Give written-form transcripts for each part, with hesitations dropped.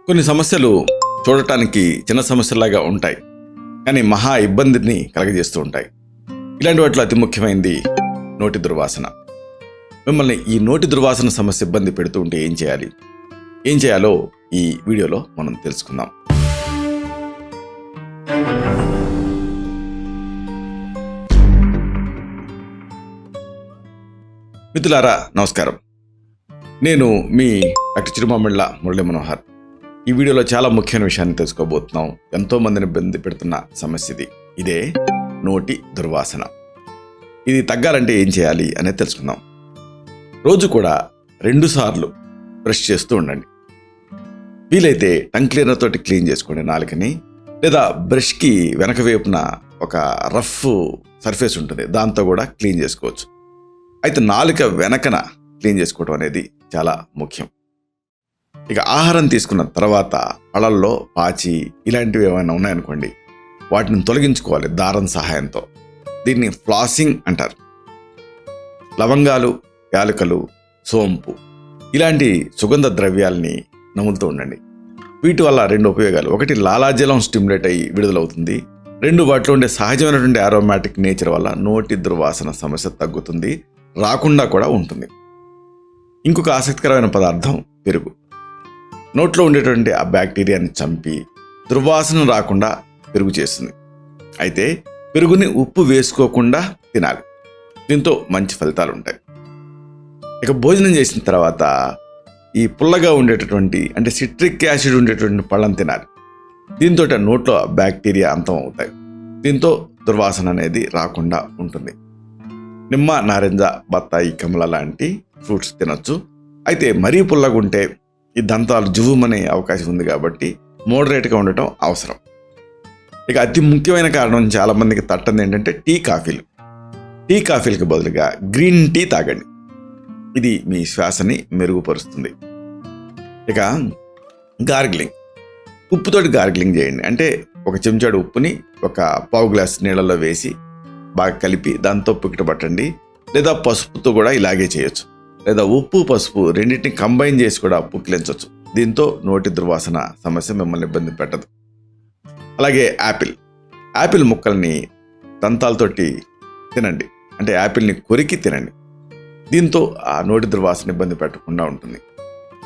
కొన్ని సమస్యలు చూడటానికి చిన్న సమస్యలాగా ఉంటాయి, కానీ మహా ఇబ్బందిని కలగజేస్తూ ఉంటాయి. ఇలాంటి వాటిలో అతి ముఖ్యమైనది నోటి దుర్వాసన. మిమ్మల్ని ఈ నోటి దుర్వాసన సమస్య ఇబ్బంది పెడుతూ ఉంటే ఏం చేయాలో ఈ వీడియోలో మనం తెలుసుకుందాం. మిత్రులారా, నమస్కారం. నేను మీ డాక్టర్ చిరుమమిళ్ళ మురళి మనోహర్. ఈ వీడియోలో చాలా ముఖ్యమైన విషయాన్ని తెలుసుకోబోతున్నాం. ఎంతో మందిని ఇబ్బంది పెడుతున్న సమస్య ఇదే నోటి దుర్వాసన. ఇది తగ్గాలంటే ఏం చేయాలి అనేది తెలుసుకుందాం. రోజు కూడా 2 సార్లు బ్రష్ చేస్తూ ఉండండి. వీలైతే టంగ్ క్లీనర్ తోటి క్లీన్ చేసుకోండి నాలుకని, లేదా బ్రష్కి వెనక వైపున ఒక రఫ్ సర్ఫేస్ ఉంటుంది, దాంతో కూడా క్లీన్ చేసుకోవచ్చు. అయితే నాలుక వెనకన క్లీన్ చేసుకోవడం అనేది చాలా ముఖ్యం. ఇక ఆహారం తీసుకున్న తర్వాత పళ్ళల్లో పాచి ఇలాంటివి ఏమైనా ఉన్నాయనుకోండి, వాటిని తొలగించుకోవాలి దారం సహాయంతో. దీన్ని ఫ్లాసింగ్ అంటారు. లవంగాలు, యాలకులు, సోంపు ఇలాంటి సుగంధ ద్రవ్యాల్ని నములుతూ ఉండండి. వీటి వల్ల 2 ఉపయోగాలు. ఒకటి, లాలాజలం స్టిమ్యులేట్ అయ్యి విడుదలవుతుంది. 2, వాటిలో ఉండే సహజమైనటువంటి ఆరోమాటిక్ నేచర్ వల్ల నోటి దుర్వాసన సమస్య తగ్గుతుంది, రాకుండా కూడా ఉంటుంది. ఇంకొక ఆసక్తికరమైన పదార్థం పెరుగు. నోట్లో ఉండేటువంటి ఆ బ్యాక్టీరియాని చంపి దుర్వాసన రాకుండా పెరుగు చేస్తుంది. అయితే పెరుగుని ఉప్పు వేసుకోకుండా తినాలి. దీంతో మంచి ఫలితాలు ఉంటాయి. ఇక భోజనం చేసిన తర్వాత ఈ పుల్లగా ఉండేటటువంటి, అంటే సిట్రిక్ యాసిడ్ ఉండేటువంటి పళ్ళని తినాలి. దీంతో నోట్లో బ్యాక్టీరియా అంతం అవుతాయి. దీంతో దుర్వాసన అనేది రాకుండా ఉంటుంది. నిమ్మ, నారింజ, బత్తాయి, కమల లాంటి ఫ్రూట్స్ తినొచ్చు. అయితే మరీ పుల్లగా ఉంటే ఈ దంతాలు జువ్వమనే అవకాశం ఉంది, కాబట్టి మోడరేట్గా ఉండటం అవసరం. ఇక అతి ముఖ్యమైన కారణం చాలామందికి తట్టంది ఏంటంటే టీ కాఫీలకు బదులుగా గ్రీన్ టీ తాగండి. ఇది మీ శ్వాసని మెరుగుపరుస్తుంది. ఇక గార్గిలింగ్, ఉప్పుతోటి గార్గిలింగ్ చేయండి. అంటే ఒక చెంచాడు ఉప్పుని ఒక పావు గ్లాస్ నీళ్ళలో వేసి బాగా కలిపి దాంతో పుకిట పట్టండి. లేదా పసుపుతో కూడా ఇలాగే చేయొచ్చు. లేదా ఉప్పు, పసుపు రెండింటిని కంబైన్ చేసి కూడా పుక్కిలించవచ్చు. దీంతో నోటి దుర్వాసన సమస్య మిమ్మల్ని ఇబ్బంది పెట్టదు. అలాగే యాపిల్ ముక్కల్ని దంతాలతోటి తినండి. అంటే యాపిల్ని కొరికి తినండి. దీంతో ఆ నోటి దుర్వాసన ఇబ్బంది పెట్టకుండా ఉంటుంది.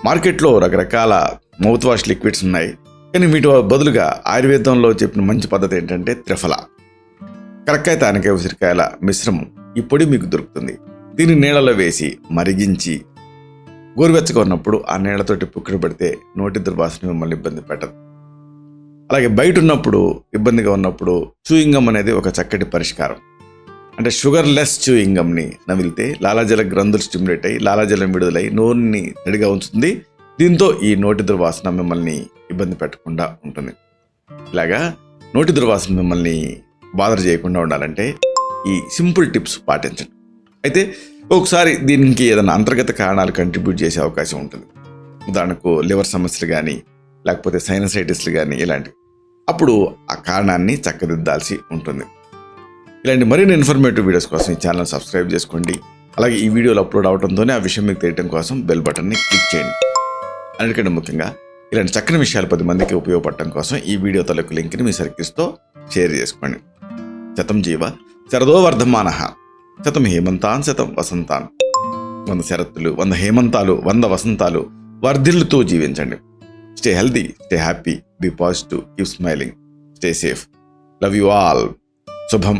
మార్కెట్లో రకరకాల మౌత్ వాష్ లిక్విడ్స్ ఉన్నాయి, కానీ వీటి బదులుగా ఆయుర్వేదంలో చెప్పిన మంచి పద్ధతి ఏంటంటే త్రిఫల, కరక్కాయ, తానికాయ, ఉసిరికాయల మిశ్రమం. ఈ పొడి మీకు దొరుకుతుంది. దీన్ని నీళ్ళలో వేసి మరిగించి గోరువెచ్చగా ఉన్నప్పుడు ఆ నీళ్లతోటి పుక్కిడి పెడితే నోటి దుర్వాసన మిమ్మల్ని ఇబ్బంది పెట్టదు. అలాగే బయట ఉన్నప్పుడు, ఇబ్బందిగా ఉన్నప్పుడు చూయింగ్ గమ్ అనేది ఒక చక్కటి పరిష్కారం. అంటే షుగర్ లెస్ చూయింగ్ గమ్ని నమిలితే లాలాజల గ్రంథులు స్టిమ్యులేట్ అయ్యి లాలాజలం విడుదలై నోరుని తడిగా ఉంచుతుంది. దీంతో ఈ నోటి దుర్వాసన మిమ్మల్ని ఇబ్బంది పెట్టకుండా ఉంటుంది. ఇలాగా నోటి దుర్వాసన మిమ్మల్ని బాధ చేయకుండా ఉండాలంటే ఈ సింపుల్ టిప్స్ పాటించండి. అయితే ఒకసారి దీనికి ఏదైనా అంతర్గత కారణాలు కంట్రిబ్యూట్ చేసే అవకాశం ఉంటుంది. ఉదాహరణకు లివర్ సమస్యలు కానీ, లేకపోతే సైనసైటిస్లు కానీ ఇలాంటివి. అప్పుడు ఆ కారణాన్ని చక్కదిద్దాల్సి ఉంటుంది. ఇలాంటి మరిన్ని ఇన్ఫర్మేటివ్ వీడియోస్ కోసం ఈ ఛానల్ సబ్స్క్రైబ్ చేసుకోండి. అలాగే ఈ వీడియోలు అప్లోడ్ అవడంతోనే ఆ విషయం మీకు తెలియడం కోసం బెల్ బటన్ని క్లిక్ చేయండి. అన్నిటికంటే ముఖ్యంగా ఇలాంటి చక్కని విషయాలు 10 మందికి ఉపయోగపడటం కోసం ఈ వీడియో తాలూకు లింక్ని మీ సర్కిల్స్తో షేర్ చేసుకోండి. శతం జీవ శరదో వర్ధమానః, శతం హేమంతాన్ శతం వసంతాన్. 100 శరత్తులు, 100 హేమంతాలు, 100 వసంతాలు వర్ధిల్లుతూ జీవించండి. Stay healthy, stay happy, be positive, keep smiling, stay safe. Love you all. శుభం.